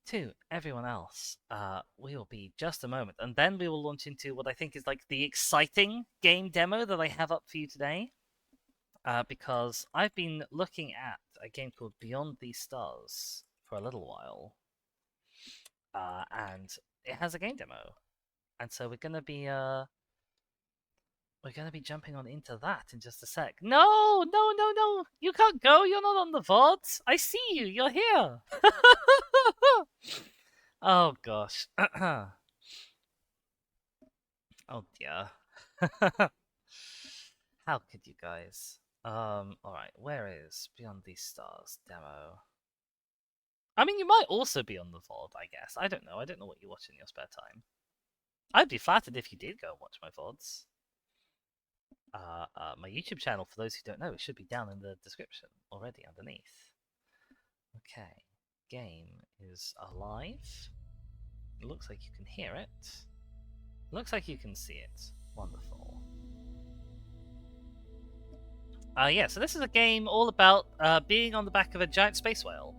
To everyone else, we will be just a moment, and then we will launch into what I think is like the exciting game demo that I have up for you today. Because I've been looking at a game called Beyond These Stars for a little while, and it has a game demo, and so we're gonna be jumping on into that in just a sec. No, no, no, no! You can't go. You're not on the VOD. I see you. You're here. Oh gosh. Oh dear. How could you guys? Alright, where is Beyond These Stars demo? I mean, you might also be on the VOD, I guess. I don't know. I don't know what you watch in your spare time. I'd be flattered if you did go and watch my VODs. My YouTube channel, for those who don't know, it should be down in the description already underneath. Okay, game is alive. It looks like you can hear it. Looks like you can see it. Wonderful. Yeah, so this is a game all about being on the back of a giant space whale,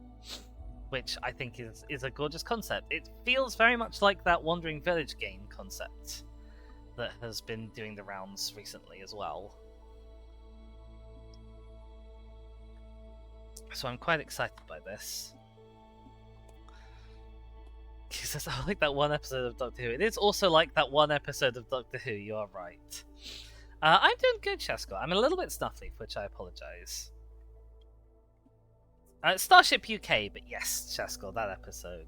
which I think is a gorgeous concept. It feels very much like that Wandering Village game concept that has been doing the rounds recently as well. So I'm quite excited by this. Because it's like that one episode of Doctor Who. It is also like that one episode of Doctor Who, you are right. I'm doing good, Chesco. I'm a little bit snuffly, for which I apologise. Starship UK, but yes, Chesco, that episode.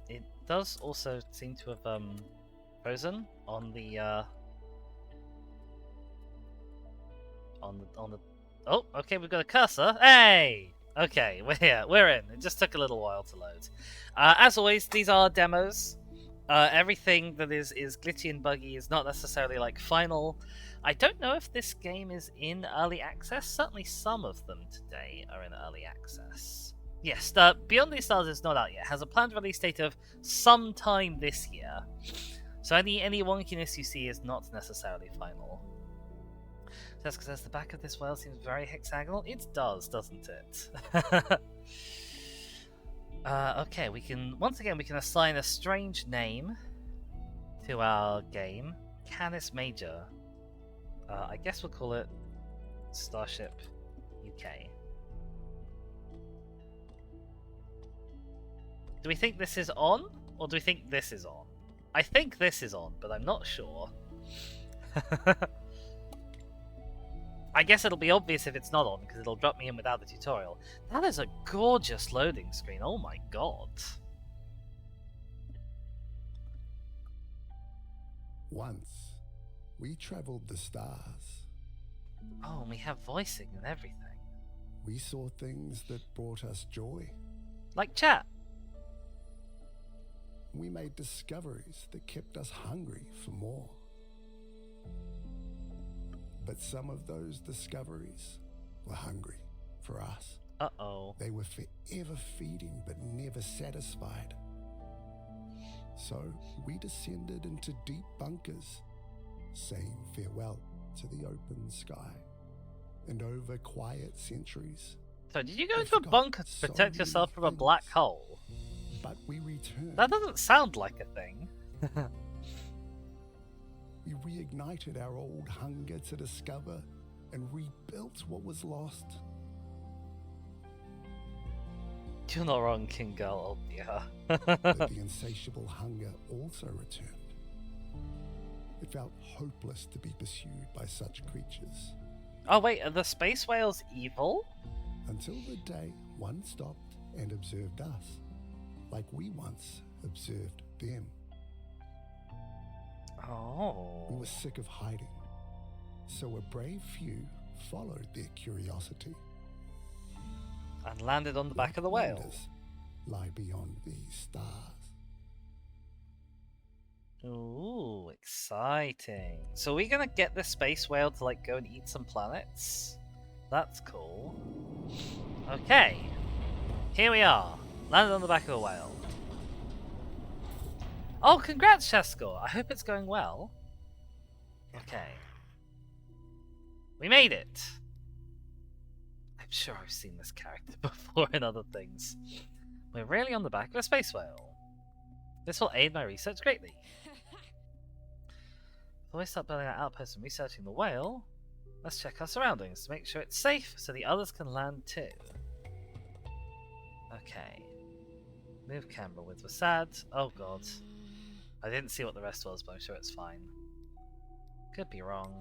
It does also seem to have frozen on the on the. Oh, okay, we've got a cursor. Hey, okay, we're here. We're in. It just took a little while to load. As always, these are demos. Everything that is glitchy and buggy is not necessarily like final. I don't know if this game is in early access. Certainly some of them today are in early access. Yes, Beyond These Stars is not out yet. It has a planned release date of sometime this year. So any wonkiness you see is not necessarily final. Jessica says the back of this whale seems very hexagonal. It does, doesn't it? Okay, we can assign a strange name to our game. Canis Major. I guess we'll call it Starship UK. Do we think this is on, or do we think this is on? I think this is on, but I'm not sure. I guess it'll be obvious if it's not on, because it'll drop me in without the tutorial. That is a gorgeous loading screen, oh my god. Once, we traveled the stars. Oh, and we have voicing and everything. We saw things that brought us joy. Like chat. We made discoveries that kept us hungry for more. But some of those discoveries were hungry for us. Uh-oh. They were forever feeding but never satisfied. So we descended into deep bunkers, saying farewell to the open sky. And over quiet centuries. So did you go into a bunker to protect yourself from a black hole? But we returned. That doesn't sound like a thing. We reignited our old hunger to discover and rebuilt what was lost. You're not wrong, King Girl. Oh, yeah. But the insatiable hunger also returned. It felt hopeless to be pursued by such creatures. Oh wait, are the space whales evil? Until the day one stopped and observed us, like we once observed them. Oh. We were sick of hiding, so a brave few followed their curiosity. And landed on the back of the whale. Wonders lie beyond these stars. Ooh, exciting. So we're gonna get the space whale to like go and eat some planets? That's cool. Okay. Here we are. Landed on the back of a whale. Oh, congrats, Chesco. I hope it's going well. Okay. We made it. I sure I've seen this character before in other things. We're really on the back of a space whale. This will aid my research greatly. Before we start building our outpost and researching the whale, let's check our surroundings to make sure it's safe so the others can land too. Okay. Move camera with Vasad. Oh god. I didn't see what the rest was, but I'm sure it's fine. Could be wrong.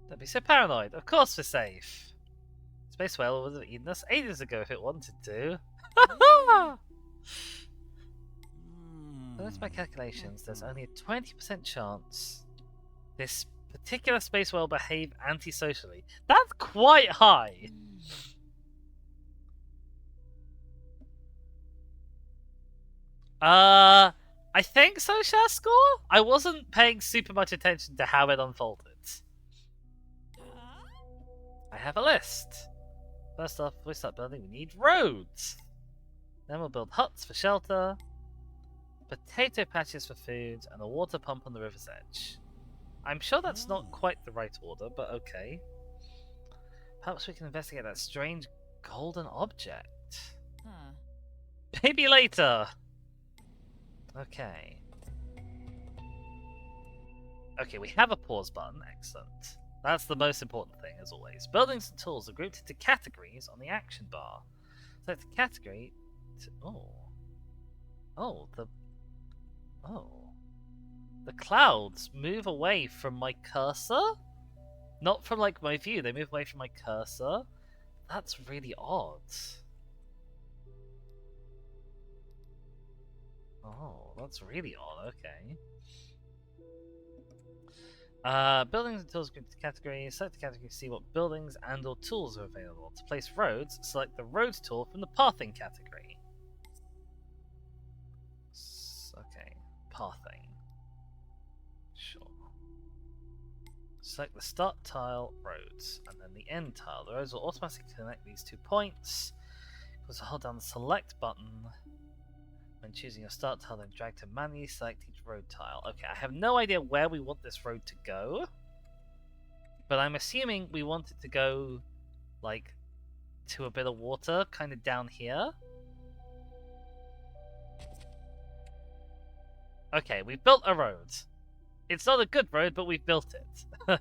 Don't be so paranoid. Of course we're safe. Space whale would have eaten us ages ago if it wanted to. According to my calculations, there's only a 20% chance this particular space whale behave antisocially. That's quite high. I think so, Shaskor? I wasn't paying super much attention to how it unfolded. I have a list. First off, we start building, we need roads. Then we'll build huts for shelter, potato patches for food, and a water pump on the river's edge. I'm sure that's not quite the right order, but okay. Perhaps we can investigate that strange golden object. Maybe later. Okay. Okay, we have a pause button. Excellent. That's the most important thing, as always. Buildings and tools are grouped into categories on the action bar. Select the category to... The clouds move away from my cursor? Not from, like, my view. They move away from my cursor? That's really odd. Oh, that's really odd. Okay. Buildings and tools grouped into categories. Select the category to see what buildings and or tools are available. To place roads, select the roads tool from the pathing category. Okay, pathing. Sure. Select the start tile, roads, and then the end tile. The roads will automatically connect these 2 points. Just hold down the select button. When choosing your start tile, then drag to manually select each road tile. Okay, I have no idea where we want this road to go, but I'm assuming we want it to go, like, to a bit of water, kind of down here. Okay, we've built a road. It's not a good road, but we've built it.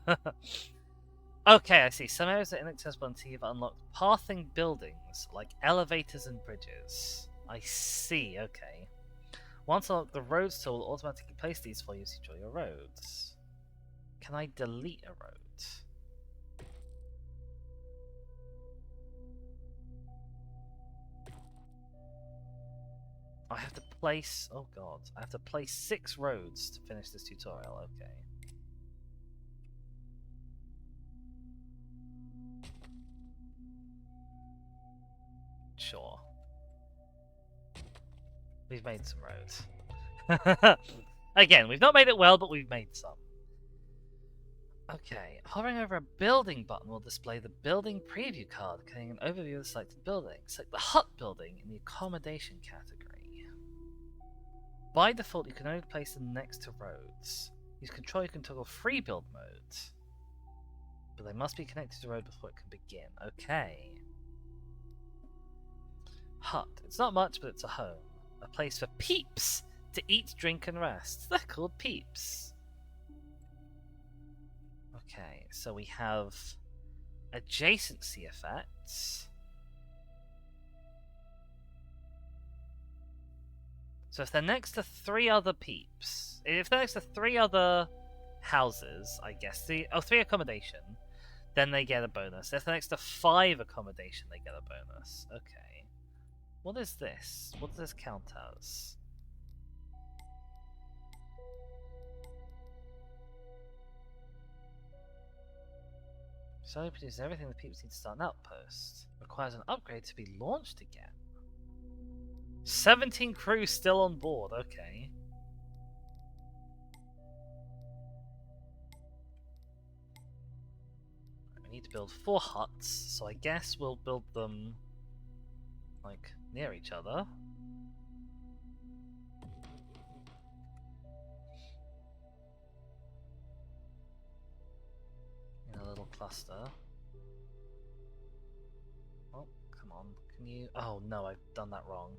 Okay, I see. Some areas are inaccessible until you've unlocked pathing buildings, like elevators and bridges. I see, okay. Once unlocked, the roads tool will automatically place these for you as you draw your roads. Can I delete a road? I have to place... Oh god. I have to place 6 roads to finish this tutorial, okay. Sure. We've made some roads. Again, we've not made it well, but we've made some. Okay, hovering over a building button will display the building preview card containing an overview of the selected building. Select the hut building in the accommodation category. By default, you can only place them next to roads. Use control, you can toggle free build mode. But they must be connected to the road before it can begin. Okay. Hut. It's not much, but it's a home. A place for peeps to eat, drink, and rest. They're called peeps. Okay, so we have adjacency effects. So if they're next to 3 other peeps, if they're next to 3 other houses, I guess, 3 accommodation, then they get a bonus. If they're next to 5 accommodation, they get a bonus. Okay. What is this? What does this count as? So it produces everything the peeps need to start an outpost. Requires an upgrade to be launched again. 17 crew still on board, okay. We need to build 4 huts, so I guess we'll build them, like, near each other. In a little cluster. on. Can you... Oh no, I've done that wrong.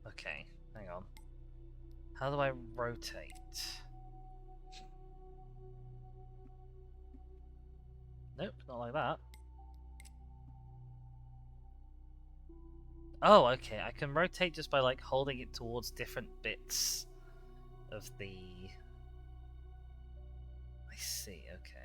Okay, hang on. How do I rotate? Nope, not like that. Oh, okay, I can rotate just by like holding it towards different bits of the... I see, okay.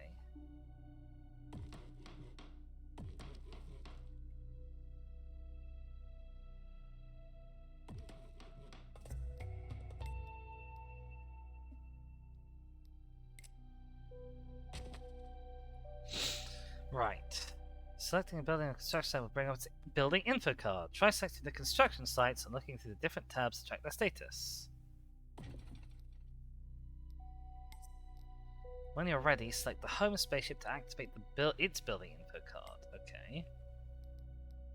Right. Selecting a building or construction site will bring up its building info card. Try selecting the construction sites and looking through the different tabs to check their status. When you're ready, select the home spaceship to activate its building info card. Okay.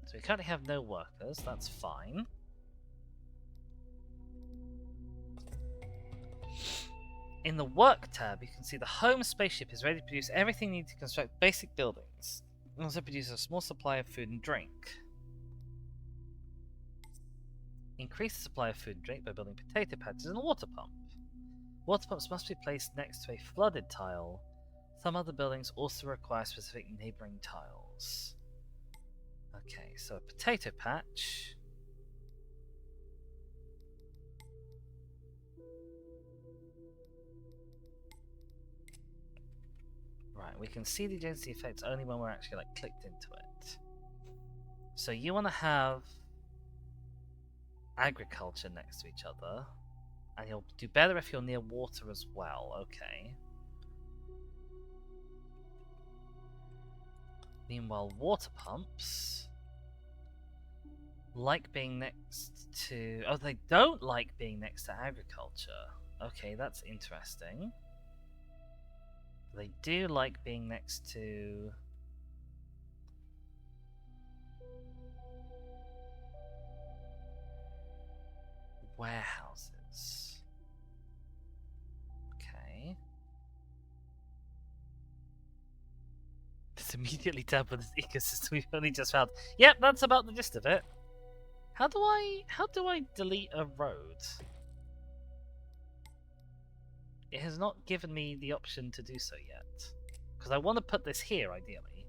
So we currently have no workers, that's fine. In the Work tab, you can see the home spaceship is ready to produce everything needed to construct basic buildings. It also produces a small supply of food and drink. Increase the supply of food and drink by building potato patches and a water pump. Water pumps must be placed next to a flooded tile. Some other buildings also require specific neighbouring tiles. Okay, so a potato patch. Right, we can see the agency effects only when we're actually like clicked into it. So you want to have agriculture next to each other, and you'll do better if you're near water as well. Okay. Meanwhile, water pumps like being next to... Oh, they don't like being next to agriculture. Okay, that's interesting. They do like being next to... warehouses. Okay. It's immediately tamped with this ecosystem we've only just found. Yep, that's about the gist of it. How do I delete a road? It has not given me the option to do so yet. Because I want to put this here, ideally.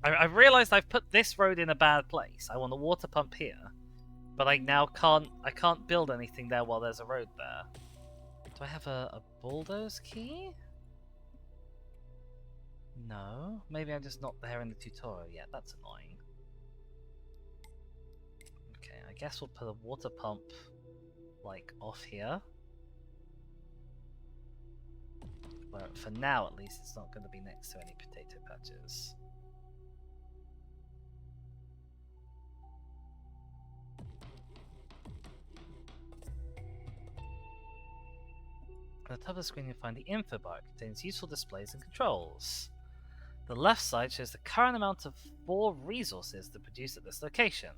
I've realised I've put this road in a bad place. I want a water pump here. But I now can't build anything there while there's a road there. Do I have a bulldoze key? No. Maybe I'm just not there in the tutorial yet. That's annoying. Okay, I guess we'll put a water pump, like, off here. But for now, at least, it's not going to be next to any potato patches. At the top of the screen, you'll find the info bar. It contains useful displays and controls. The left side shows the current amount of 4 resources that produce at this location.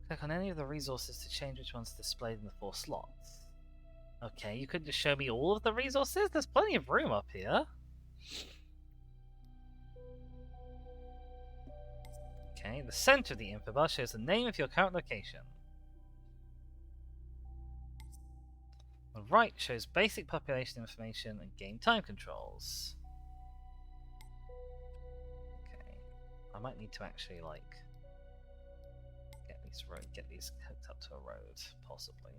Click on any of the resources to change which ones are displayed in the 4 slots. Okay, you couldn't just show me all of the resources? There's plenty of room up here. Okay, the center of the info bar shows the name of your current location. The right shows basic population information and game time controls. Okay, I might need to actually like get these hooked up to a road, possibly.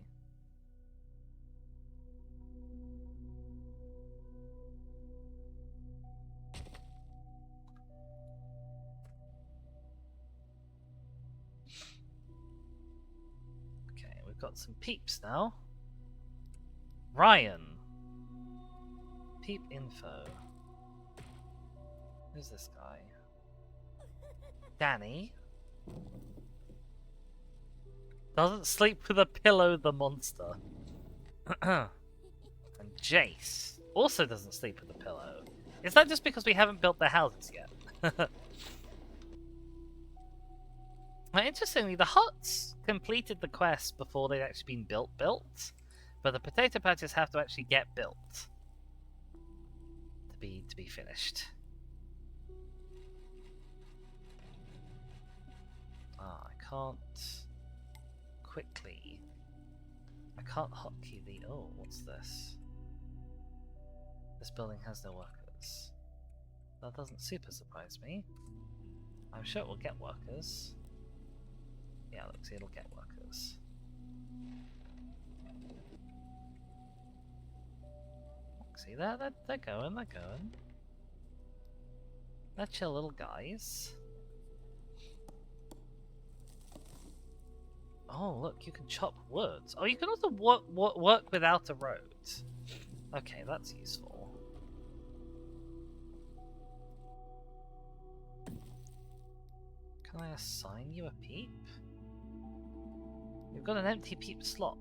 Okay, we've got some peeps now. Ryan. Peep info. Who's this guy? Danny. Doesn't sleep with a pillow, the monster. And Jace also doesn't sleep with a pillow. Is that just because we haven't built their houses yet? Well, interestingly, the huts completed the quest before they'd actually been built, but the potato patches have to actually get built to be finished. Ah, I can't quickly. I can't hotkey the. Oh, what's this? This building has no workers. That doesn't super surprise me. I'm sure it will get workers. Yeah, look, see, it'll get workers. See, they're going, they're going. They're chill little guys. Oh, look, you can chop wood. Oh, you can also work without a road. Okay, that's useful. Can I assign you a peep? You've got an empty peep slot.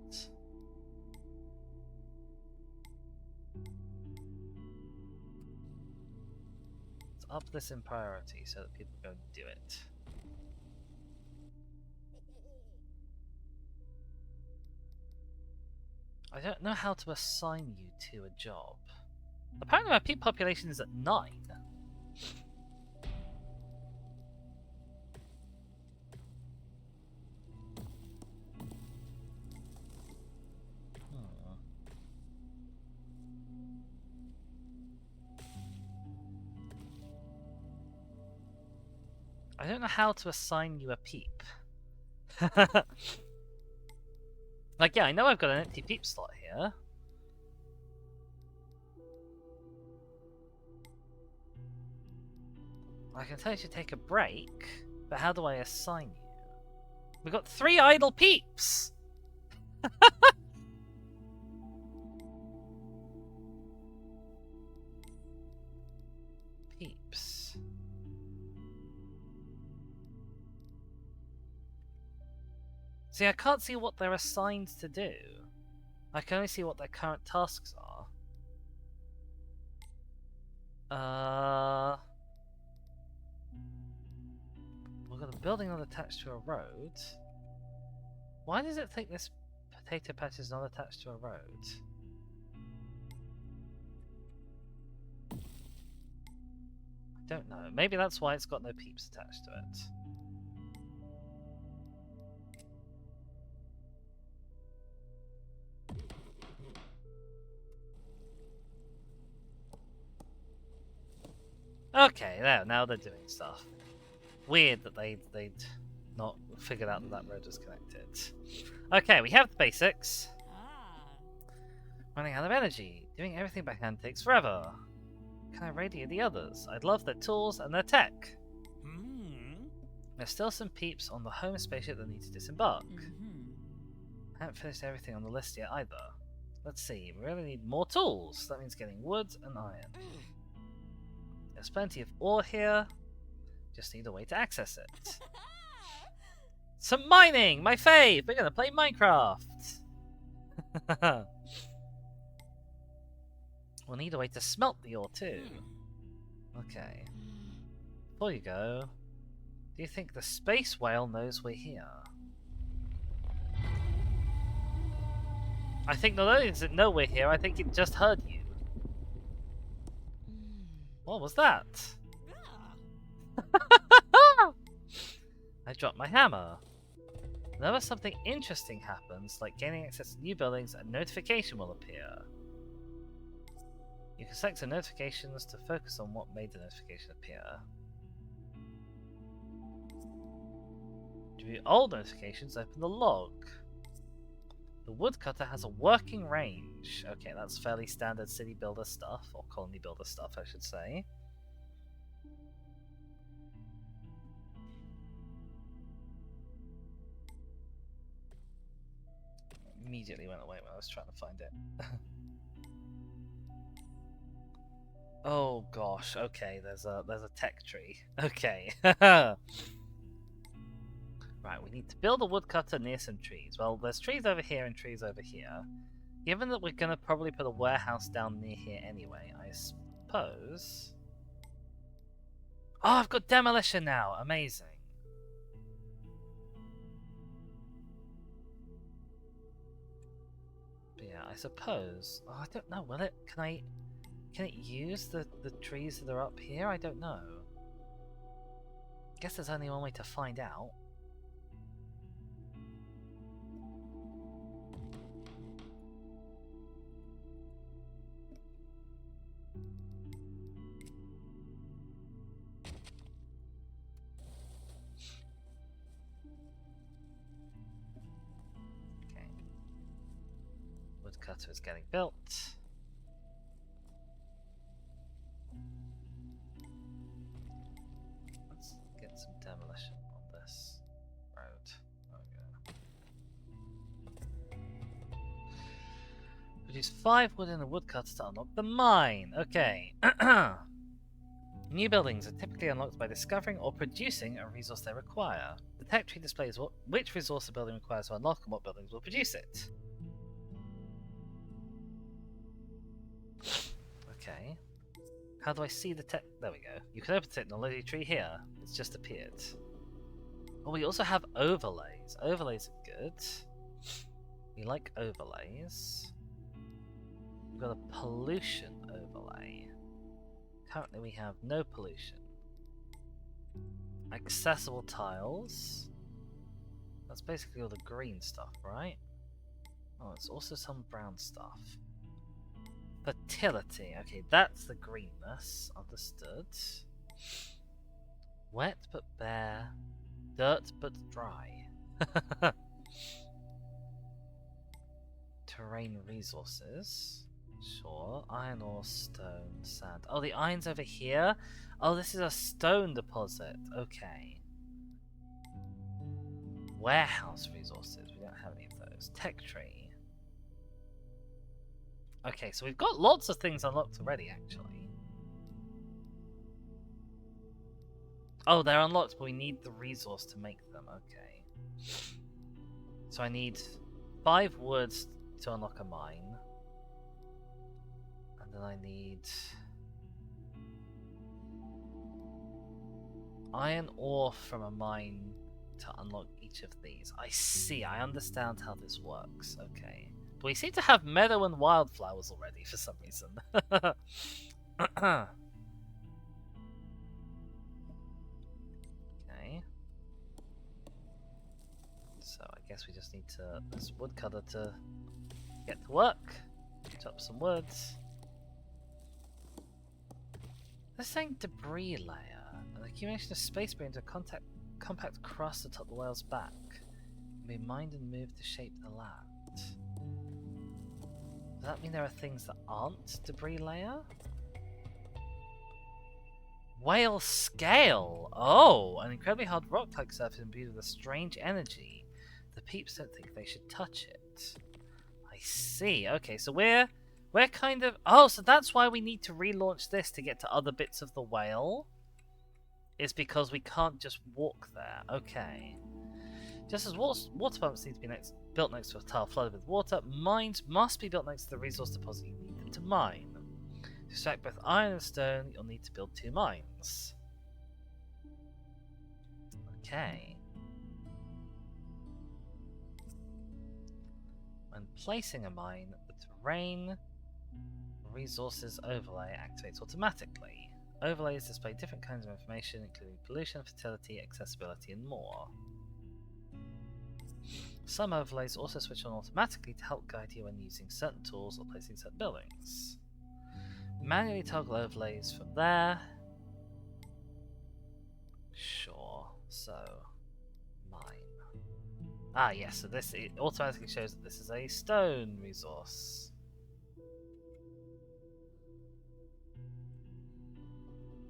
Let's up this in priority so that people go and do it. I don't know how to assign you to a job. Apparently my peep population is at 9. I don't know how to assign you a peep. Like, yeah, I know I've got an empty peep slot here. I can tell you to take a break, but how do I assign you? We've got 3 idle peeps! Peeps. See, I can't see what they're assigned to do. I can only see what their current tasks are. We've got a building not attached to a road. Why does it think this potato patch is not attached to a road? I don't know. Maybe that's why it's got no peeps attached to it. Okay, there, now they're doing stuff. Weird that they'd not figured out that road was connected. Okay, we have the basics. Running out of energy. Doing everything by hand takes forever. Can I radio the others? I'd love their tools and their tech. There's still some peeps on the home spaceship that need to disembark. I haven't finished everything on the list yet either. Let's see, we really need more tools. That means getting wood and iron. There's plenty of ore here. Just need a way to access it. Some mining! My fave! We're gonna play Minecraft! We'll need a way to smelt the ore too. Okay. Before you go, do you think the space whale knows we're here? I think not only does it know we're here, I think it just heard you. What was that? I dropped my hammer. Whenever something interesting happens, like gaining access to new buildings, a notification will appear. You can select the notifications to focus on what made the notification appear. To view old notifications, open the log. The woodcutter has a working range. Okay, that's fairly standard city builder stuff, or colony builder stuff, I should say. Immediately went away when I was trying to find it. Oh gosh, okay, there's a tech tree. Okay. Right, we need to build a woodcutter near some trees. Well, there's trees over here and trees over here. Given that we're gonna probably put a warehouse down near here anyway, I suppose. Oh, I've got demolition now! Amazing. But yeah, I suppose. Oh, I don't know. Will it? Can it use the trees that are up here? I don't know. Guess there's only one way to find out. Okay. Woodcutter is getting built. Let's get some demolition on this road. Okay. Produce 5 wood in a woodcutter to unlock the mine. Okay. New buildings are typically unlocked by discovering or producing a resource they require. The tech tree displays which resource a building requires to unlock and what buildings will produce it. Okay. How do I see the tech? There we go. You can open the technology tree here. It's just appeared. Oh, we also have overlays. Overlays are good. We like overlays. We've got a pollution overlay. Currently we have no pollution. Accessible tiles. That's basically all the green stuff, right? Oh, it's also some brown stuff. Fertility. Okay, that's the greenness. Understood. Wet but bare. Dirt but dry. Terrain resources. Sure. Iron ore, stone, sand. Oh, the iron's over here? Oh, this is a stone deposit. Okay. Warehouse resources. We don't have any of those. Tech tree. Okay, so we've got lots of things unlocked already, actually. Oh, they're unlocked, but we need the resource to make them. Okay. So I need 5 woods to unlock a mine. And then I need iron ore from a mine to unlock each of these. I see, I understand how this works. Okay. But we seem to have meadow and wildflowers already for some reason. Okay. So I guess we just need this woodcutter to get to work. Chop some wood. They're saying debris layer. An accumulation of space debris into a compact crust atop the whale's back. Can be mined and moved to shape the land. Does that mean there are things that aren't debris layer? Whale scale! Oh! An incredibly hard rock-like surface imbued with a strange energy. The peeps don't think they should touch it. I see. Okay, so we're kind of... Oh, so that's why we need to relaunch this to get to other bits of the whale? Is because we can't just walk there. Okay. Just as water pumps need to be built next to a tile flooded with water, mines must be built next to the resource deposit you need them to mine. To extract both iron and stone, you'll need to build 2 mines. Okay. When placing a mine, the terrain resources overlay activates automatically. Overlays display different kinds of information, including pollution, fertility, accessibility, and more. Some overlays also switch on automatically to help guide you when using certain tools or placing certain buildings. Manually toggle overlays from there. Sure, so mine. Ah, yes, so this it automatically shows that this is a stone resource.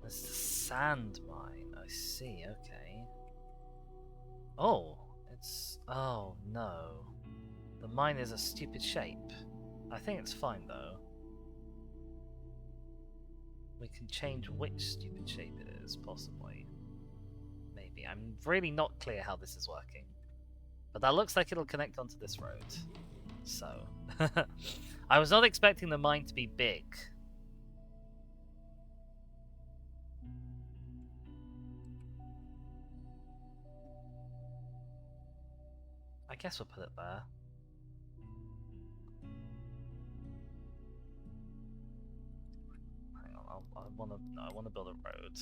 This is a sand mine, I see, okay. Oh, oh no. The mine is a stupid shape. I think it's fine though. We can change which stupid shape it is, possibly. Maybe. I'm really not clear how this is working. But that looks like it'll connect onto this road. So. I was not expecting the mine to be big. I guess we'll put it there. I want to build a road.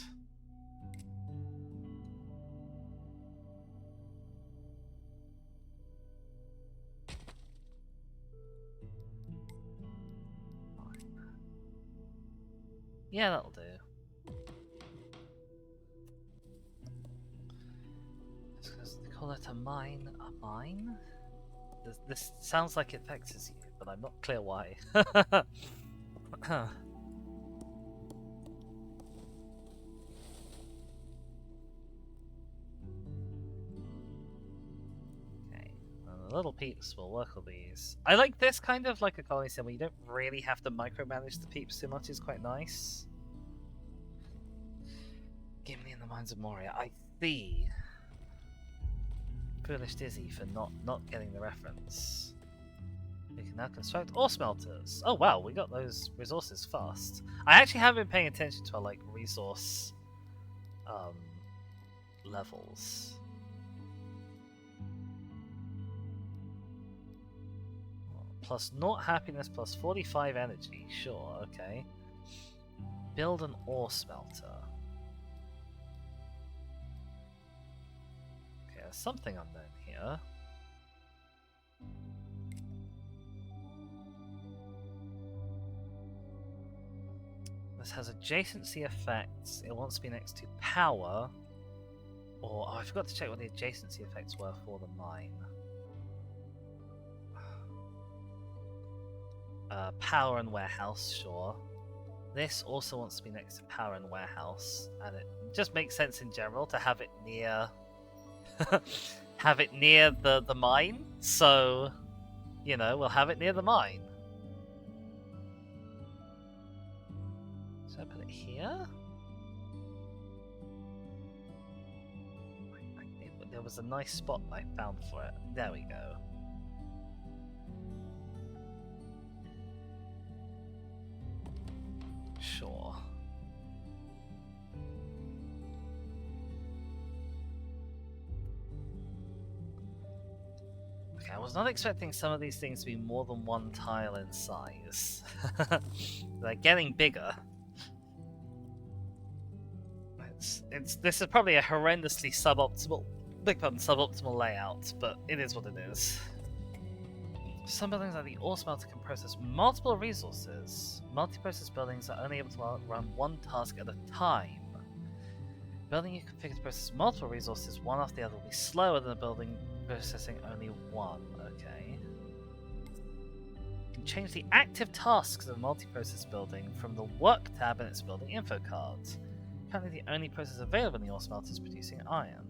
Yeah, that'll do. Because they call it a mine. A mine? This sounds like it vexes you, but I'm not clear why. Okay, and the little peeps will work with these. I like this kind of like a colony sim where you don't really have to micromanage the peeps too much. It's quite nice. Gimli in the Mines of Moria. I see. Foolish Dizzy for not getting the reference. We can now construct ore smelters. Oh wow, we got those resources fast. I actually have been paying attention to our like resource levels. Plus naught happiness, plus 45 energy. Sure, okay. Build an ore smelter. Okay, there's something unknown here. This has adjacency effects. It wants to be next to power. Or, oh, I forgot to check what the adjacency effects were for the mine. Power and warehouse, sure. This also wants to be next to power and warehouse, and it just makes sense in general to have it near, have it near the mine. So, you know, we'll have it near the mine. Should I put it here? There was a nice spot I found for it. There we go. Sure. Okay, I was not expecting some of these things to be more than one tile in size. They're getting bigger. This is probably a horrendously suboptimal layout, but it is what it is. Some buildings like the ore smelter can process multiple resources. Multi-process buildings are only able to run one task at a time. Building you configure to process multiple resources one after the other will be slower than a building processing only one. Okay. You can change the active tasks of a multi-process building from the work tab in its building info card. Currently the only process available in the ore smelter is producing iron.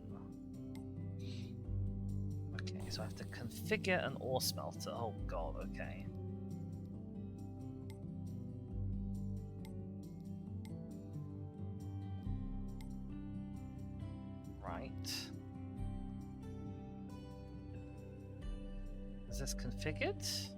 Okay, so I have to configure an ore smelter. Oh god, okay. Right. Is this configured?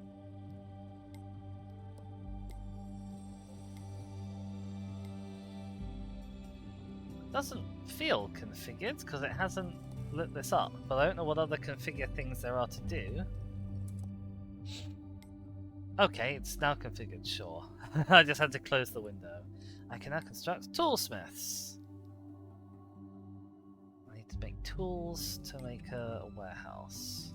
Doesn't feel configured because it hasn't lit this up, but I don't know what other configure things there are to do. Okay, it's now configured, sure. I just had to close the window. I can now construct toolsmiths. I need to make tools to make a warehouse.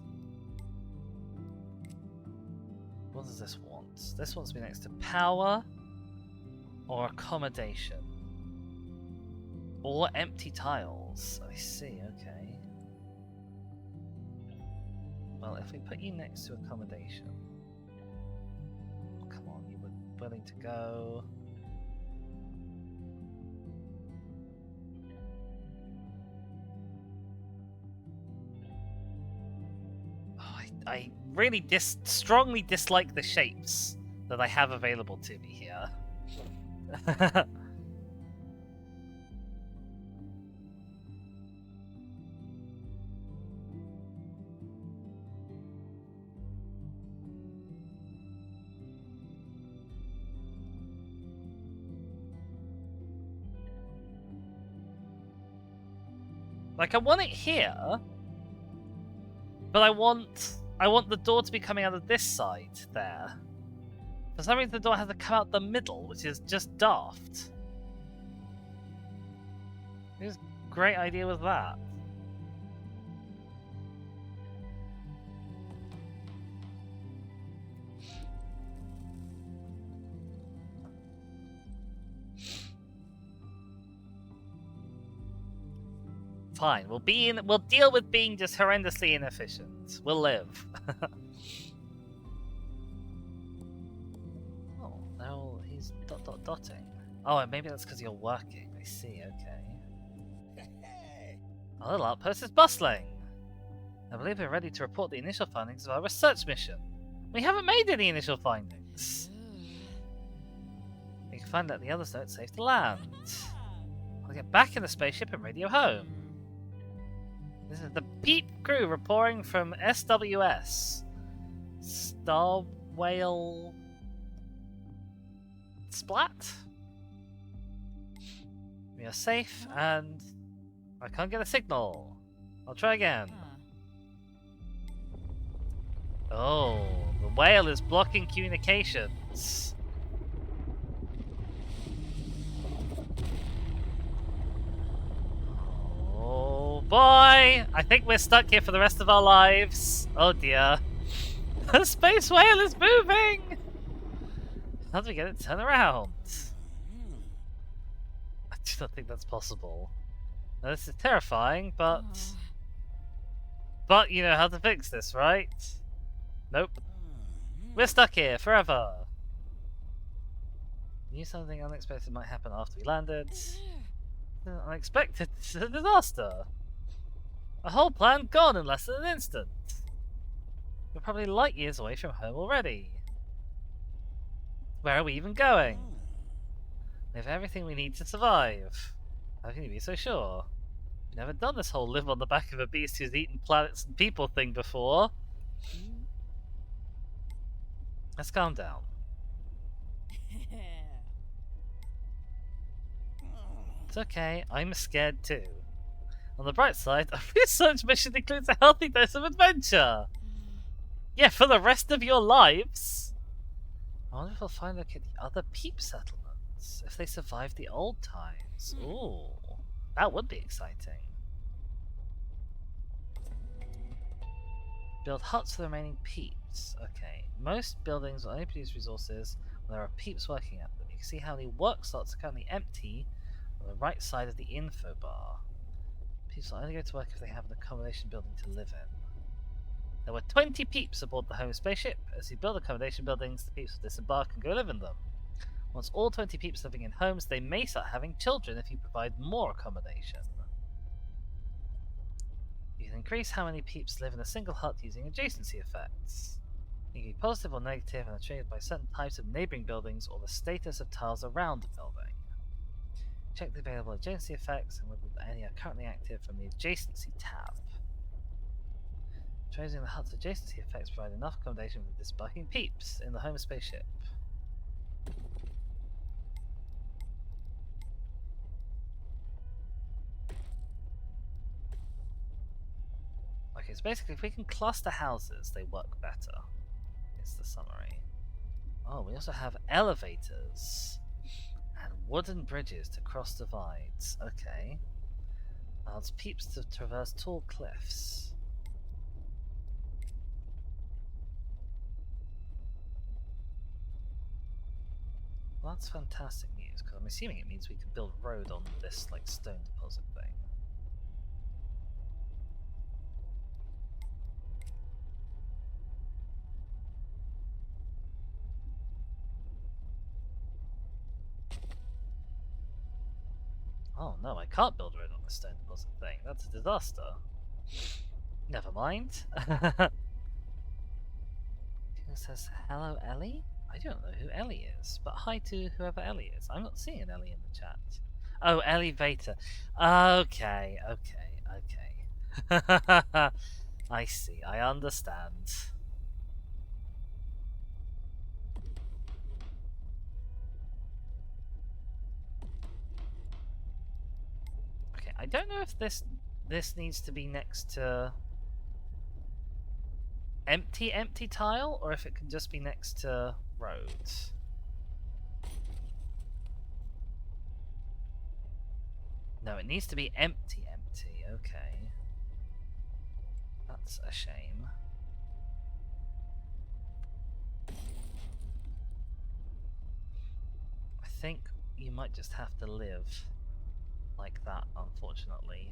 What does this want? This wants to be next to power or accommodation. Or empty tiles. I see, okay. Well, if we put you next to accommodation. Come on, you were willing to go. Oh, I really strongly dislike the shapes that I have available to me here. Like, I want it here, but I want the door to be coming out of this side there. For some reason, the door has to come out the middle, which is just daft. Whose great idea was that? Fine, we'll deal with being just horrendously inefficient. We'll live. Oh, no, he's dotting. Oh, maybe that's because you're working. I see, okay. Our little outpost is bustling. I believe we're ready to report the initial findings of our research mission. We haven't made any initial findings. We can find out the others know it's safe to land. I'll get back in the spaceship and radio home. This is the Peep crew reporting from SWS. Star Whale Splat? We are safe and I can't get a signal. I'll try again. Oh, the whale is blocking communications. Oh boy! I think we're stuck here for the rest of our lives. Oh dear. The space whale is moving! How do we get it to turn around? I do not think that's possible. Now, this is terrifying, but... But you know how to fix this, right? Nope. We're stuck here forever. Knew something unexpected might happen after we landed. Unexpected disaster. A whole plan gone in less than an instant. We're probably light years away from home already. Where are we even going? We have everything we need to survive. How can you be so sure? We've never done this whole live on the back of a beast who's eaten planets and people thing before. Let's calm down. It's okay, I'm scared too. On the bright side, a research mission includes a healthy dose of adventure. Yeah, for the rest of your lives. I wonder if we'll find out the other Peep settlements, if they survived the old times. Ooh, that would be exciting. Build huts for the remaining Peeps. Okay, most buildings will only produce resources when there are Peeps working at them. You can see how the work slots are currently empty on the right side of the info bar. Peeps will only go to work if they have an accommodation building to live in. There were 20 Peeps aboard the home spaceship. As you build accommodation buildings, the Peeps will disembark and go live in them. Once all 20 Peeps living in homes, they may start having children if you provide more accommodation. You can increase how many Peeps live in a single hut using adjacency effects. You can be positive or negative and are triggered by certain types of neighbouring buildings or the status of tiles around the building. Check the available adjacency effects and whether any are currently active from the adjacency tab. Choosing the hut's adjacency effects provide enough accommodation for the disembarking Peeps in the home spaceship. Okay, so basically if we can cluster houses, they work better. Is the summary. Oh, we also have elevators and wooden bridges to cross divides. Okay. Allows Peeps to traverse tall cliffs. Well, that's fantastic news, because I'm assuming it means we can build a road on this, like, stone deposit thing. Oh no, I can't build a road on the stone deposit thing. That's a disaster. Never mind. Who says hello, Ellie? I don't know who Ellie is, but hi to whoever Ellie is. I'm not seeing an Ellie in the chat. Oh, elevator. Okay. I see. I understand. Okay, I don't know if this needs to be next to empty tile, or if it can just be next to roads. No, it needs to be empty. Okay. That's a shame. I think you might just have to live like that, unfortunately.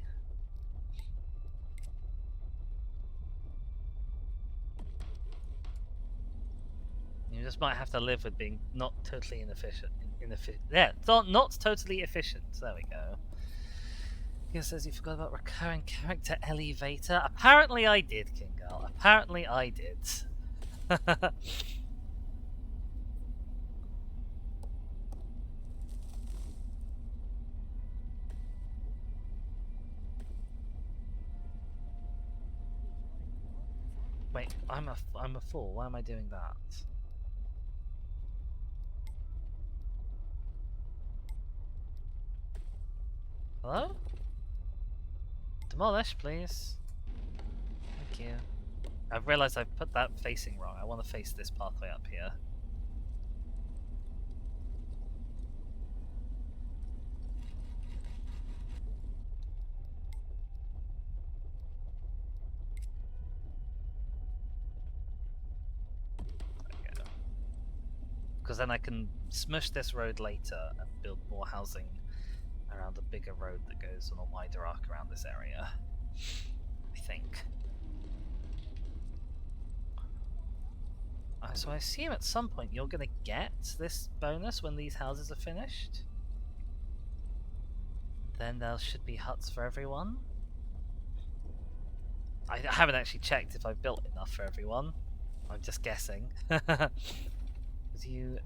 You just might have to live with being not totally inefficient. Yeah, not totally efficient. There we go. It says you forgot about recurring character elevator. Apparently I did, Kingal. Apparently I did. Wait, I'm a fool. Why am I doing that? Hello? Demolish, please. Thank you. I've realised I've put that facing wrong. I want to face this pathway up here. Because then I can smush this road later and build more housing around a bigger road that goes on a wider arc around this area. I think. So I assume at some point you're going to get this bonus when these houses are finished. Then there should be huts for everyone. I haven't actually checked if I've built enough for everyone. I'm just guessing. Because you,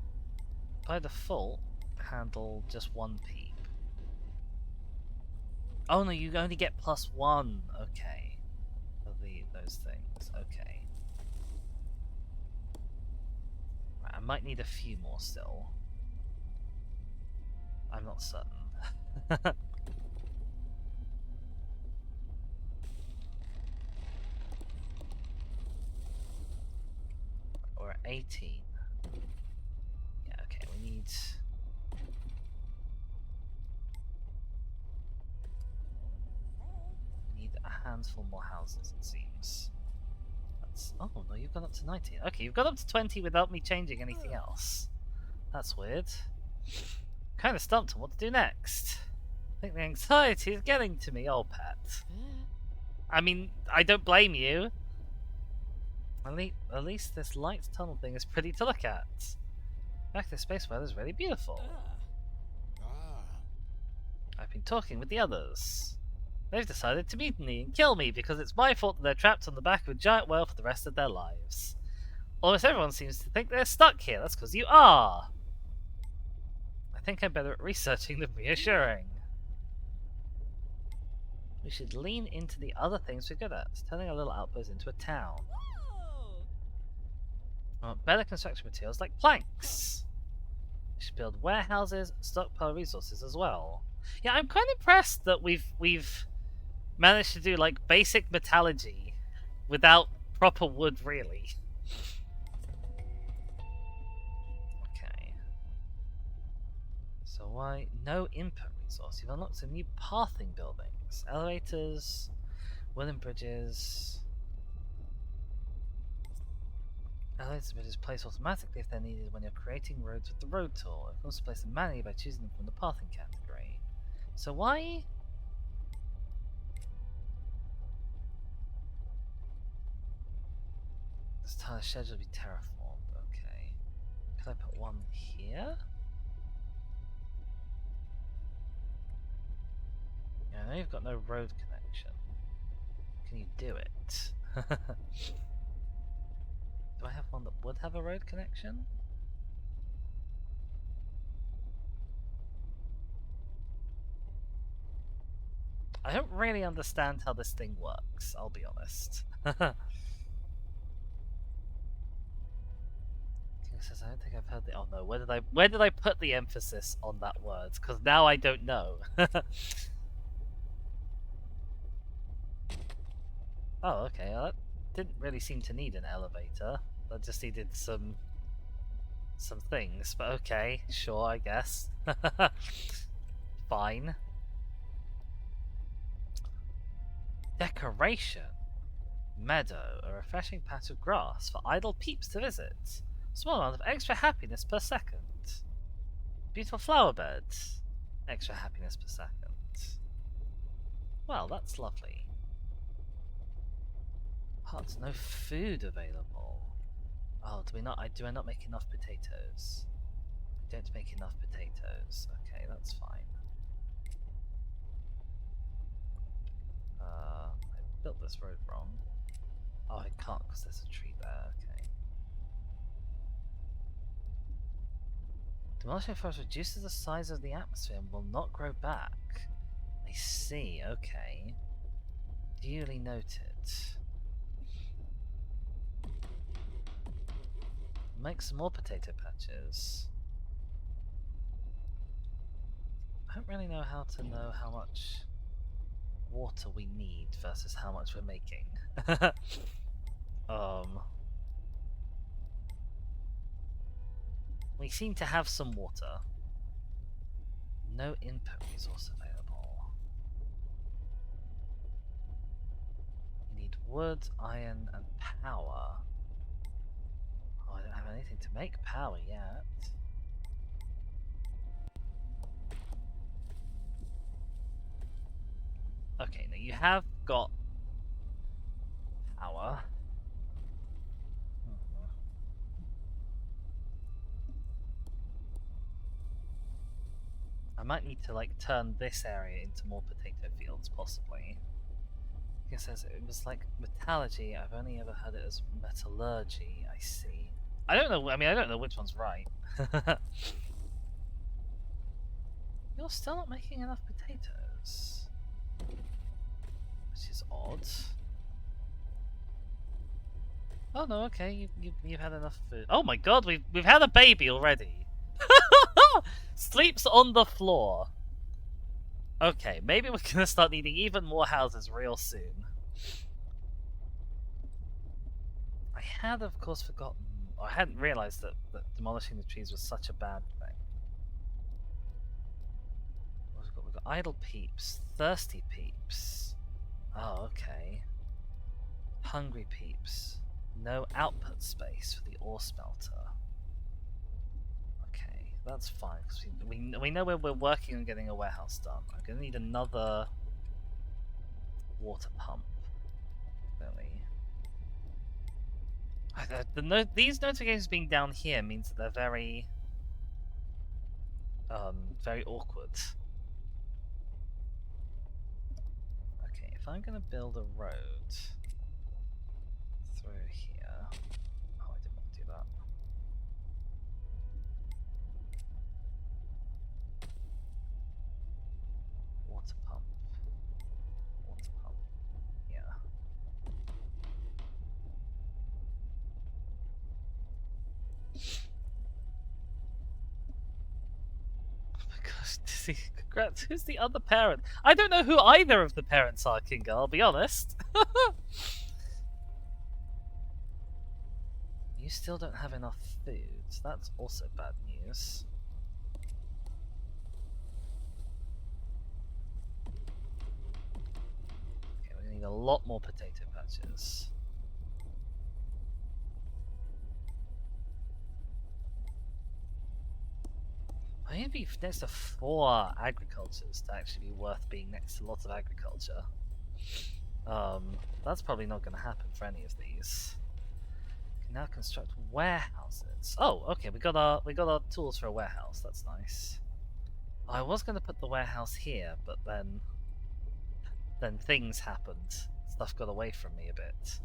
by default, handle just one peep. Oh no, you only get +1. Okay. For those things. Okay. Right, I might need a few more still. I'm not certain. We're at 18. Yeah, okay, we need a handful more houses, it seems. That's... Oh, no, you've gone up to 19. Okay, you've gone up to 20 without me changing anything else. That's weird. Kind of stumped on what to do next. I think the anxiety is getting to me, old pet. I mean, I don't blame you. At least this light tunnel thing is pretty to look at. Back to space weather is really beautiful. I've been talking with the others. They've decided to meet me and kill me because it's my fault that they're trapped on the back of a giant whale for the rest of their lives. Almost everyone seems to think they're stuck here. That's because you are. I think I'm better at researching than reassuring. We should lean into the other things we're good at, turning a little outpost into a town. I want better construction materials like planks. We should build warehouses and stockpile resources as well. Yeah, I'm kind of impressed that we've managed to do like basic metallurgy without proper wood, really. Okay. So why no input resource? You've unlocked some new pathing buildings, elevators, wooden bridges. Elevators and bridges place automatically if they're needed when you're creating roads with the road tool. You can also place them manually by choosing them from the pathing category. So why? This tile schedule to be terraformed. Okay. Can I put one here? Yeah, I know you've got no road connection. Can you do it? Do I have one that would have a road connection? I don't really understand how this thing works, I'll be honest. Says, I don't think I've heard the... Oh no, where did I put the emphasis on that word? Because now I don't know. Oh, okay, well, that didn't really seem to need an elevator. That just needed some things, but okay, sure, I guess. Fine. Decoration. Meadow, a refreshing patch of grass for idle peeps to visit. Small amount of extra happiness per second. Beautiful flower beds. Extra happiness per second. Well, that's lovely. But no food available. Oh, do I not make enough potatoes? I don't make enough potatoes. Okay, that's fine. I built this road wrong. Oh, I can't because there's a tree there. Okay. Demolishing forest reduces the size of the atmosphere and will not grow back. I see. Okay. Duly noted. Make some more potato patches. I don't really know how to know how much water we need versus how much we're making. We seem to have some water. No input resource available. We need wood, iron, and power. Oh, I don't have anything to make power yet. Okay, now you have got power. I might need to like turn this area into more potato fields, possibly. I guess it was like metallurgy. I've only ever heard it as metallurgy. I see. I don't know. I mean, I don't know which one's right. You're still not making enough potatoes, which is odd. Oh no, okay, you've had enough food. Oh my god, we've had a baby already. Sleeps on the floor. Okay, maybe we're gonna start needing even more houses real soon. I had, of course, forgotten. I hadn't realized that demolishing the trees was such a bad thing. We've got idle peeps, thirsty peeps. Oh, okay. Hungry peeps. No output space for the ore smelter. Okay, that's fine, because we know where we're working on getting a warehouse done. I'm going to need another water pump. Really. These notifications being down here means that they're very... very awkward. Okay, if I'm going to build a road through here... Oh, I didn't want to do that. Water pump. Water pump. Yeah. Oh my gosh, Dizzy, congrats. Who's the other parent? I don't know who either of the parents are, Kinga, I'll be honest. You still don't have enough food. That's also bad news. Okay, we're gonna need a lot more potato patches. I need to be next to 4 agricultures to actually be worth being next to lots of agriculture. That's probably not going to happen for any of these. Can now construct warehouses. Oh, okay, we got our tools for a warehouse. That's nice. I was going to put the warehouse here, but then things happened. Stuff got away from me a bit.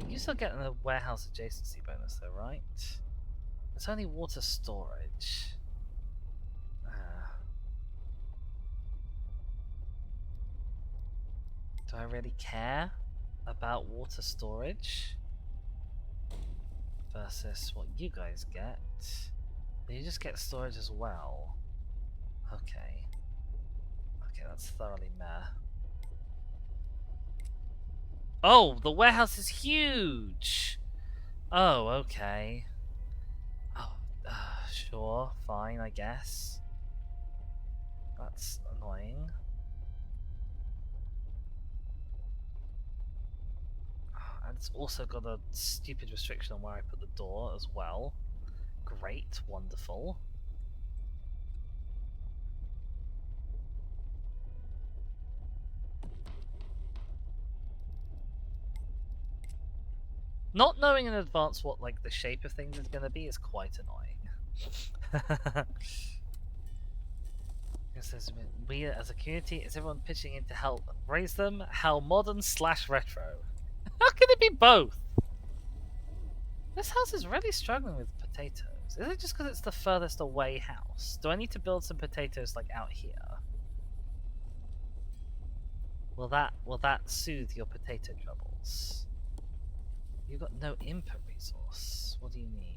You still getting a warehouse adjacency bonus though, right? It's only water storage. Do I really care about water storage? Versus what you guys get. You just get storage as well. Okay. Okay, that's thoroughly meh. Oh, the warehouse is huge! Oh, okay. Oh, sure, fine, I guess. That's annoying. it's also got a stupid restriction on where I put the door as well. Great, wonderful. Not knowing in advance what like the shape of things is going to be is quite annoying. We as a community, is everyone pitching in to help raise them? How modern / retro? How can it be both? This house is really struggling with potatoes. Is it just because it's the furthest away house? Do I need to build some potatoes like out here? Will that soothe your potato troubles? You've got no input resource. What do you need?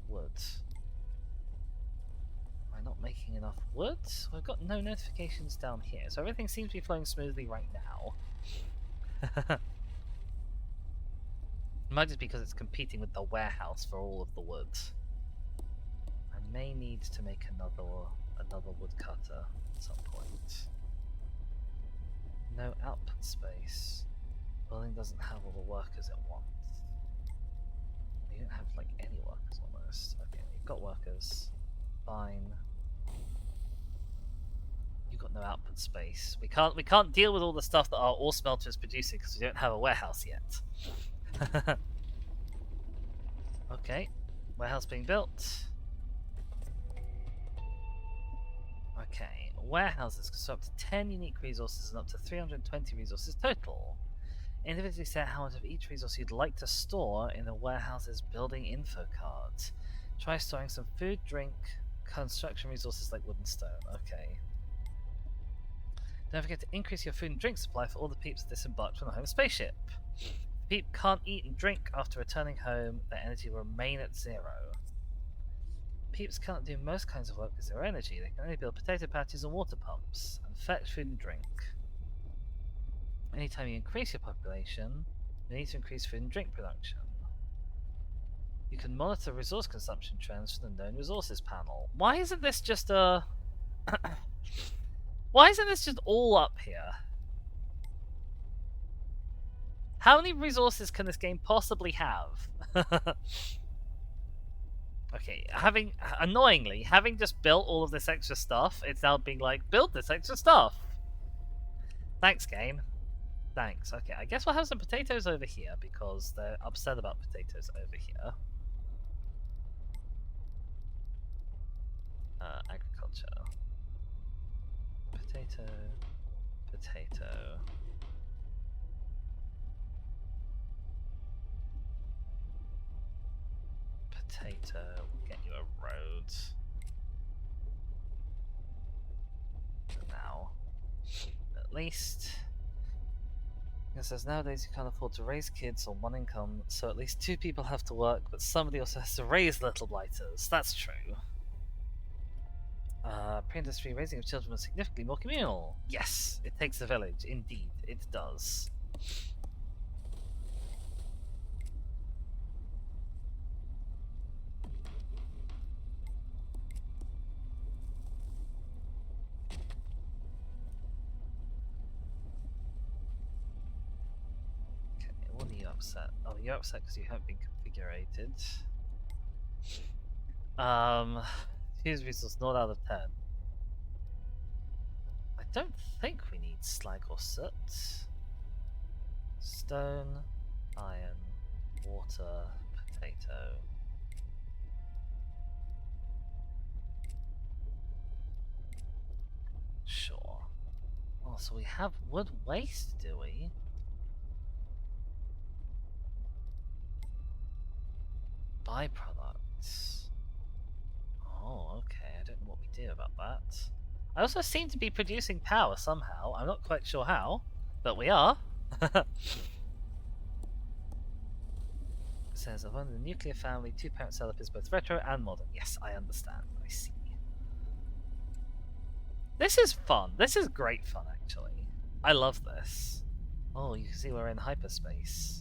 Wood. Am I not making enough wood? We've got no notifications down here, so everything seems to be flowing smoothly right now. It might just be because it's competing with the warehouse for all of the wood. I may need to make another woodcutter at some point. No output space. Building doesn't have all the workers it wants. You don't have like any workers almost. Okay, you've got workers. Fine. You've got no output space. We can't deal with all the stuff that our ore smelter is producing because we don't have a warehouse yet. Okay, warehouse being built. Okay, warehouses can up to 10 unique resources and up to 320 resources total. Individually set how much of each resource you'd like to store in the warehouse's building info card. Try storing some food, drink, construction resources like wood and stone. Okay. Don't forget to increase your food and drink supply for all the peeps disembarked from the home spaceship. Peep can't eat and drink after returning home, their energy will remain at 0. Peeps cannot do most kinds of work with 0 energy, they can only build potato patches and water pumps, and fetch food and drink. Anytime you increase your population, you need to increase food and drink production. You can monitor resource consumption trends from the known resources panel. Why isn't this just a... Why isn't this just all up here? How many resources can this game possibly have? Okay, annoyingly, having just built all of this extra stuff, it's now being like, build this extra stuff! Thanks, game. Thanks. Okay, I guess we'll have some potatoes over here, because they're upset about potatoes over here. Agriculture. Potato. Potato. Potato. We'll get you a road. For now. At least. It says nowadays you can't afford to raise kids on one income, so at least 2 people have to work, but somebody also has to raise little blighters. That's true. Pre-industry raising of children was significantly more communal. Yes, it takes a village. Indeed, it does. Okay, what are you upset? Oh, you're upset because you haven't been configurated. Choose resource 0 out of 10. I don't think we need slag or soot. Stone, iron, water, potato. Sure. Oh, so we have wood waste, do we? Byproducts. Oh, okay. I don't know what we do about that. I also seem to be producing power somehow. I'm not quite sure how, but we are. It says, of the nuclear family, 2-parent setup is both retro and modern. Yes, I understand. I see. This is fun. This is great fun, actually. I love this. Oh, you can see we're in hyperspace.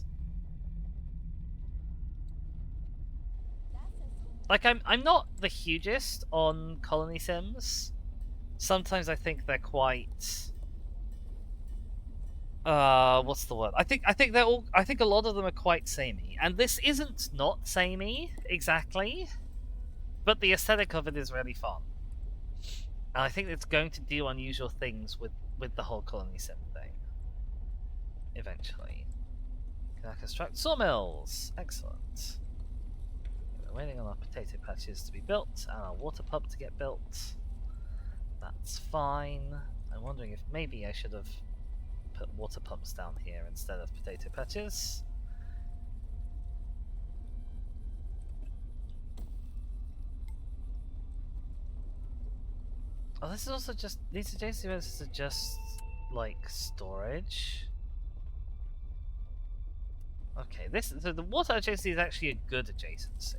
Like, I'm not the hugest on colony sims. Sometimes I think they're quite What's the word? I think they're all. I think a lot of them are quite samey, and this isn't not samey exactly, but the aesthetic of it is really fun. And I think it's going to do unusual things with the whole colony sim thing. Eventually, can I construct sawmills? Excellent. We're waiting on our potato patches to be built and our water pump to get built. That's fine. I'm wondering if maybe I should have put water pumps down here instead of potato patches. Oh, this is also just, these adjacency buildings are just like storage. Okay, so the water adjacency is actually a good adjacency.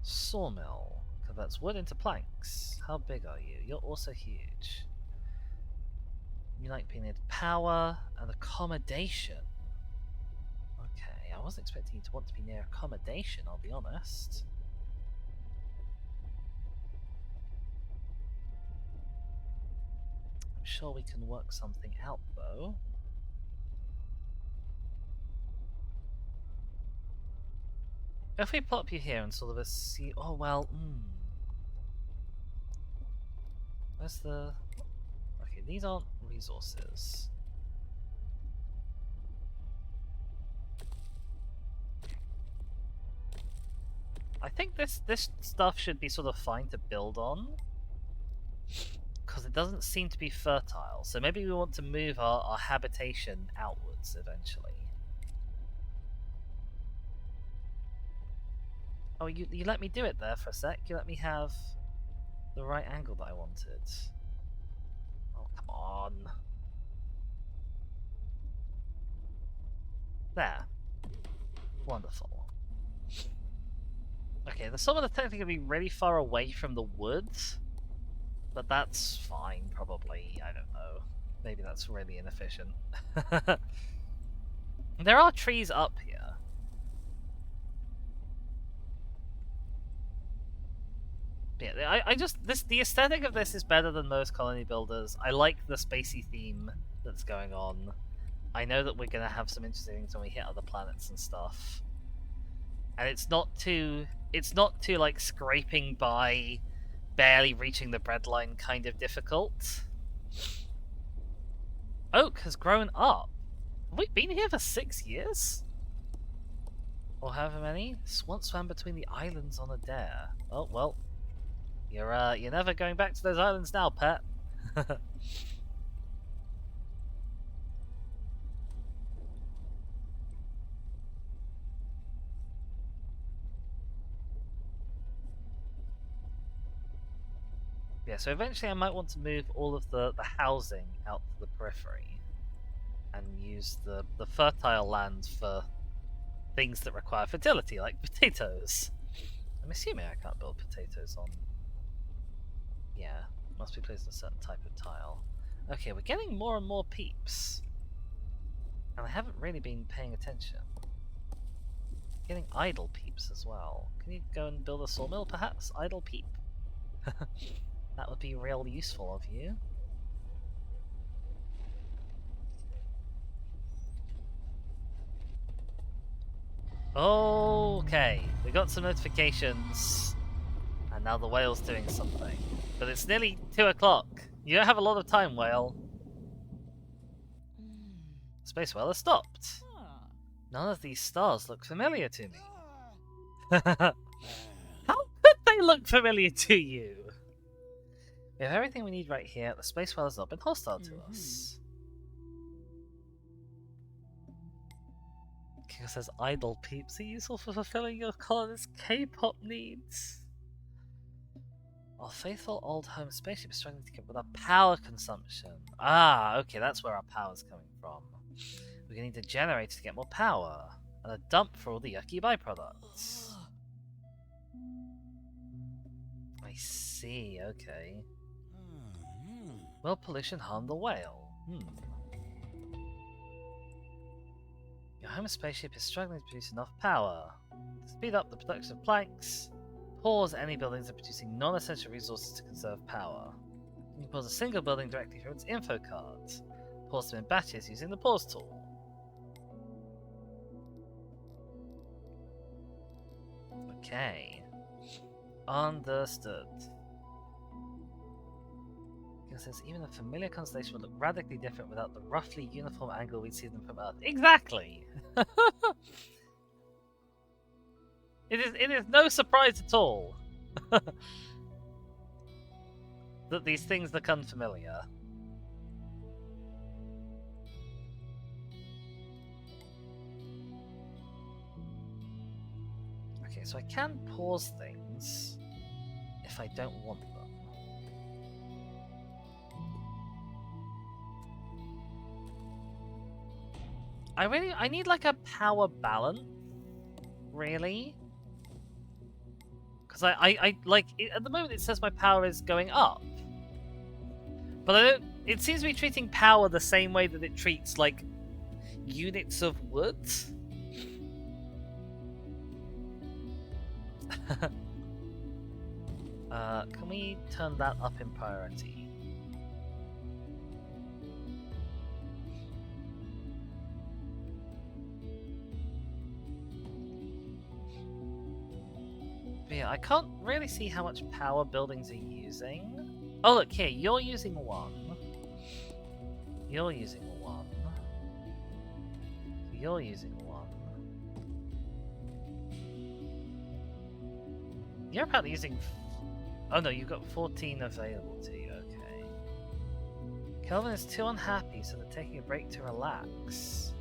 Sawmill converts wood into planks. How big are you? You're also huge. You like being near power and accommodation. Okay, I wasn't expecting you to want to be near accommodation, I'll be honest. I'm sure we can work something out though. If we plop you here and sort of a see, oh well, where's the? Okay, these aren't resources. I think this stuff should be sort of fine to build on, because it doesn't seem to be fertile. So maybe we want to move our habitation outwards eventually. Oh, you let me do it there for a sec. You let me have the right angle that I wanted. Oh, come on. There. Wonderful. Okay, the summon is technically going to be really far away from the woods, but that's fine, probably. I don't know. Maybe that's really inefficient. There are trees up here. Yeah, the aesthetic of this is better than most colony builders. I like the spacey theme that's going on. I know that we're gonna have some interesting things when we hit other planets and stuff. And it's not too like scraping by, barely reaching the breadline kind of difficult. Oak has grown up. Have we been here for 6 years? Or however many? Once swam between the islands on a dare. Oh well. You're never going back to those islands now, pet. Yeah, so eventually I might want to move all of the housing out to the periphery and use the fertile land for things that require fertility, like potatoes. I'm assuming I can't build potatoes on. Yeah, must be placed on a certain type of tile. Okay, we're getting more and more peeps. And I haven't really been paying attention. Getting idle peeps as well. Can you go and build a sawmill, perhaps? Idle peep. That would be real useful of you. Okay, we got some notifications. And now the whale's doing something. But it's nearly 2 o'clock. You don't have a lot of time, whale. Space whale has stopped. None of these stars look familiar to me. How could they look familiar to you? We have everything we need right here. The space whale has not been hostile to us. King says idle peeps are useful for fulfilling your colonist's K-pop needs. Our faithful old home spaceship is struggling to keep with our power consumption. Ah, okay, that's where our power's coming from. We're gonna need a generator to get more power, and a dump for all the yucky byproducts. I see, okay. Will pollution harm the whale? Your home spaceship is struggling to produce enough power. To speed up the production of planks, pause any buildings that are producing non-essential resources to conserve power. You can pause a single building directly from its info cards. Pause them in batches using the pause tool. Okay. Understood. It says even a familiar constellation would look radically different without the roughly uniform angle we'd see them from Earth. Exactly! It is no surprise at all that these things look unfamiliar. Okay, so I can pause things if I don't want them. I need like a power balance, really. Because I like, at the moment it says my power is going up. But I don't, it seems to be treating power the same way that it treats, like, units of wood. Can we turn that up in priority? But yeah, I can't really see how much power buildings are using. Oh look, here, you're using one. You're using one. You're using one. You're apparently using... Oh no, you've got 14 available to you, okay. Kelvin is too unhappy, so they're taking a break to relax.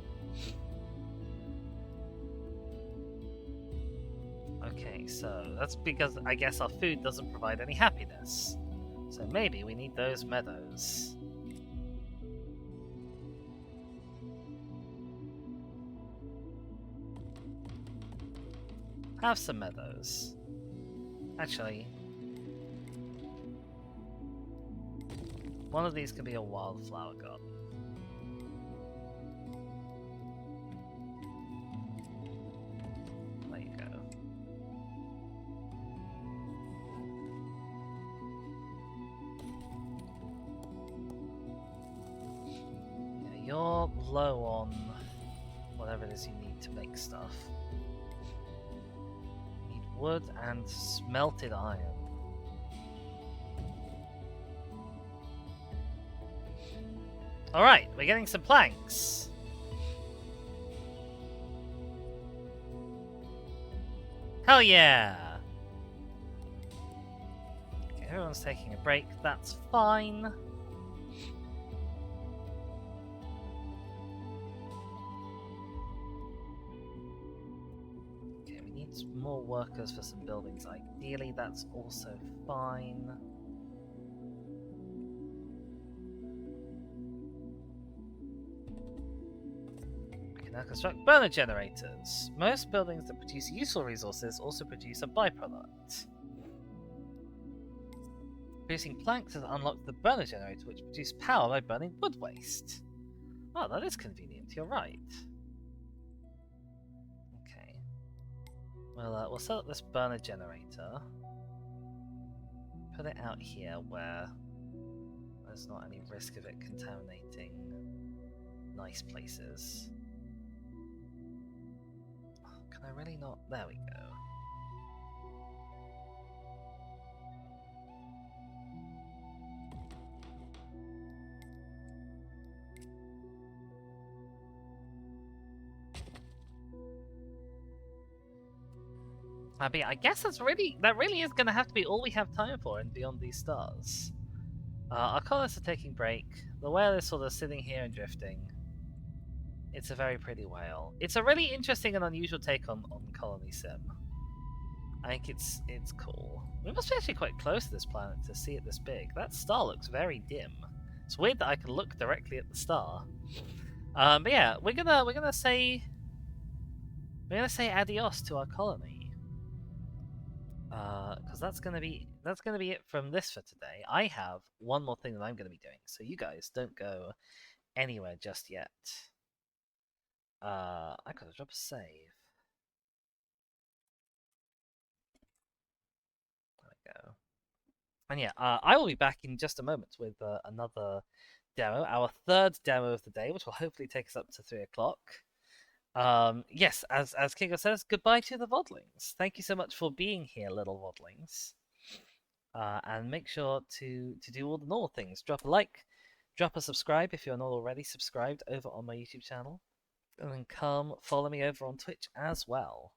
Okay, so that's because I guess our food doesn't provide any happiness. So maybe we need those meadows. Have some meadows. Actually, one of these could be a wildflower garden. There you go. Yeah, you're low on whatever it is you need to make stuff. You need wood and smelted iron. Alright, we're getting some planks. Hell yeah! Okay, everyone's taking a break, that's fine. Okay, we need more workers for some buildings. Ideally, that's also fine. Now construct burner generators. Most buildings that produce useful resources also produce a byproduct. Producing planks has unlocked the burner generator, which produces power by burning wood waste. Oh, that is convenient, you're right. Okay. We'll set up this burner generator. Put it out here where there's not any risk of it contaminating nice places. Can I really not? There we go. But yeah, I guess that really is going to have to be all we have time for in Beyond These Stars. Our colonists are taking break. The whale is sort of sitting here and drifting. It's a very pretty whale. It's a really interesting and unusual take on Colony Sim. I think it's cool. We must be actually quite close to this planet to see it this big. That star looks very dim. It's weird that I can look directly at the star. But yeah, we're gonna say adios to our colony. Because that's gonna be it from this for today. I have one more thing that I'm gonna be doing, so you guys don't go anywhere just yet. I gotta drop a save. There we go. And yeah, I will be back in just a moment with another demo, our third demo of the day, which will hopefully take us up to 3 o'clock. Yes, as Kingo says, goodbye to the Vodlings. Thank you so much for being here, little Vodlings. And make sure to do all the normal things. Drop a like, drop a subscribe if you're not already subscribed over on my YouTube channel, and then come follow me over on Twitch as well.